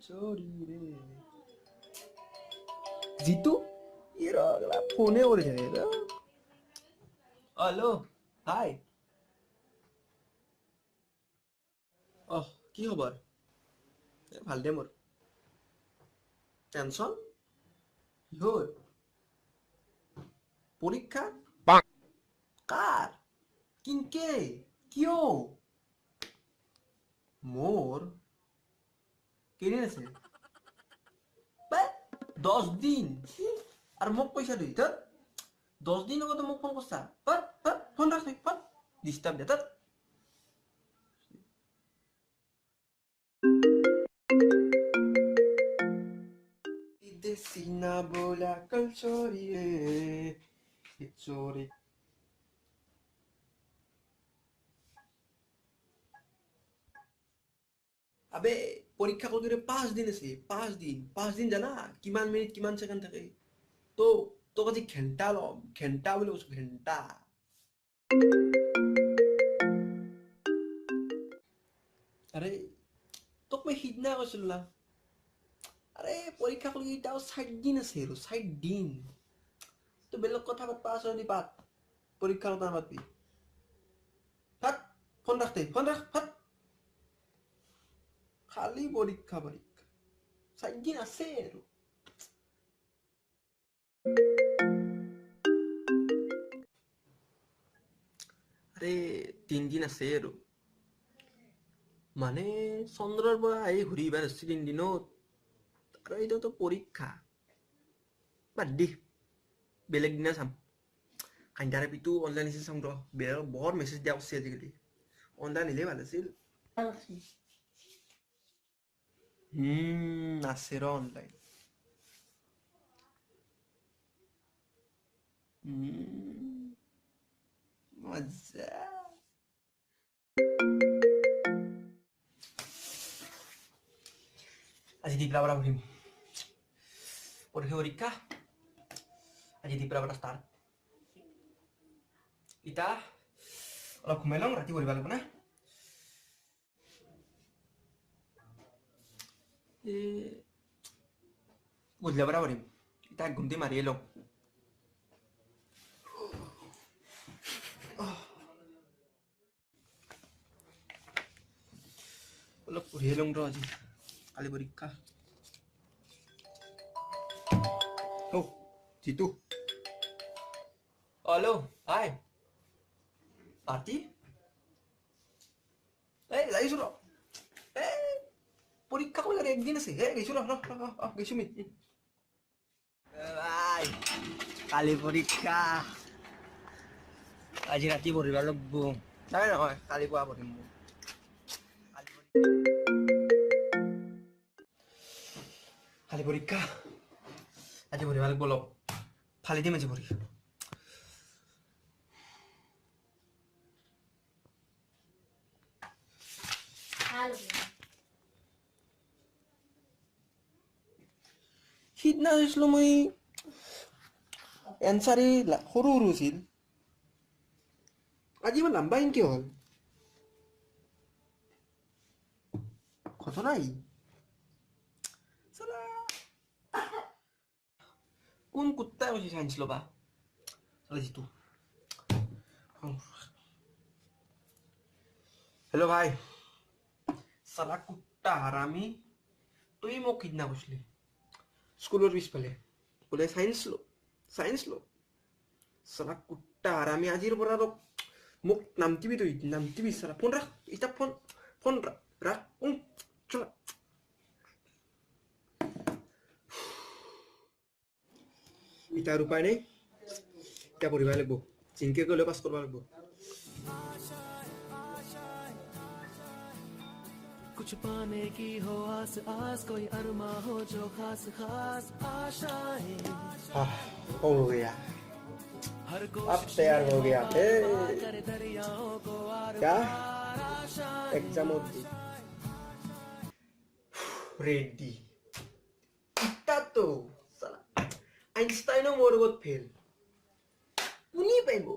চৰিৰে Jitu era ফোনে কৰি থাকে হেল্ল' হাই কি খবৰ ভাল দে মোৰ টেনচন কিহৰ পৰীক্ষা কাৰ কিনকে কিয় মোৰ কেইদিন আছে 10 দিন আৰু মোক পইচা দি 10 দিন আগতে মোক ফোন কৰছা ফোন ৰাখ ফোন ডিষ্টাৰ্ব দে Decina bola calciore আবে পরীক্ষা করতে 5 দিন আছে 5 দিন জানা কিমান মিনিট কিমান সেকেন্ড থাকে তো তোক আজি ঘন্টা বলে কৈছো ঘন্টা আরে তোক মই সিদিনা কৈছিল না আরে পরীক্ষা করতে এটাও 60 দিন আছে 60 দিন তো বেলেগ কথা পাতবা আছে যদি পাত পরীক্ষার কথা পাতবি হাত ফোন রাখতে ফোন রাখ হাত খালি পরীক্ষা 60 দিন আছে আৰু আৰে 3 দিন আছে আৰু মানে চন্দ্ৰৰ পৰা আহি ঘূৰি আহিবা ধৰিছে 3 দিনত আৰু এইটোতো পৰীক্ষা বাদ দি বেলেগ দিনা চাম কাইণ্ডাৰে পিটো অনলাইন এসে চাম ৰ বৰ মেছেজ দিয়া আছে আজিকালি অনলাইন নিলে ভাল আছিল আছে ৰ অনলাইন মজা আজি দি পেলা পঢ়িম পৰীক্ষা আজি দি পেলা ষ্টাৰ্ট ইতা অলপ ঘুমাই লওঁ ৰাতি পঢ়িব লাগিব না গধূলি পৰা পঢ়িম ইতা ঘুমটি মাৰিয়ে লওঁ অলপ পঢ়িয়ে লওঁ ৰ আজি কালি পৰীক্ষা জিতু হেল্ল' হাই পাৰ্টি লাগিছো ৰ পৰীক্ষা কৰি একদিন আছে গৈছো ৰ গৈছো মি কালি পৰীক্ষা আজি ৰাতি পঢ়িব লাগিব নাই নহয় কালি পুৱা পঢ়িম কালি পৰীক্ষা আজি পঢ়িব লাগিব অলপ ফালি দিম আজি পঢ়ি সিদিনা হৈছিলো মই এনচাৰি সৰু আছিল আজি ইমান লাম্বা কি হ'ল ঘটনা কোন কুত্তাই কৈছে চাইন্স ল'বা জিতু হেল্ল' ভাই চালা কুত্তা হাৰামি তুই মোক সিদিনা কৈছিলি স্কুলৰ পিছফালে বোলে চাইন্স ল চালা কুত্তা হাৰামি আজিৰ পৰা আৰু মোক নামটিবি তুই নামটিবি চালা ফোন ৰাখ এতিয়া ফোন ৰাখ চলা এতিয়া আৰু উপায় নাই এতিয়া পঢ়িব লাগিব জিনকে গ'লে পাছ কৰিব লাগিব कुछ पाने की हो आस आस कोई अरमा हो जो खास खास आशाएं हो गया अब तैयार हो गया दरियाओं को क्या एग्जाम रेडी इतना तो साला आइंस्टाइन मोर गत फेल कुनी पाइबो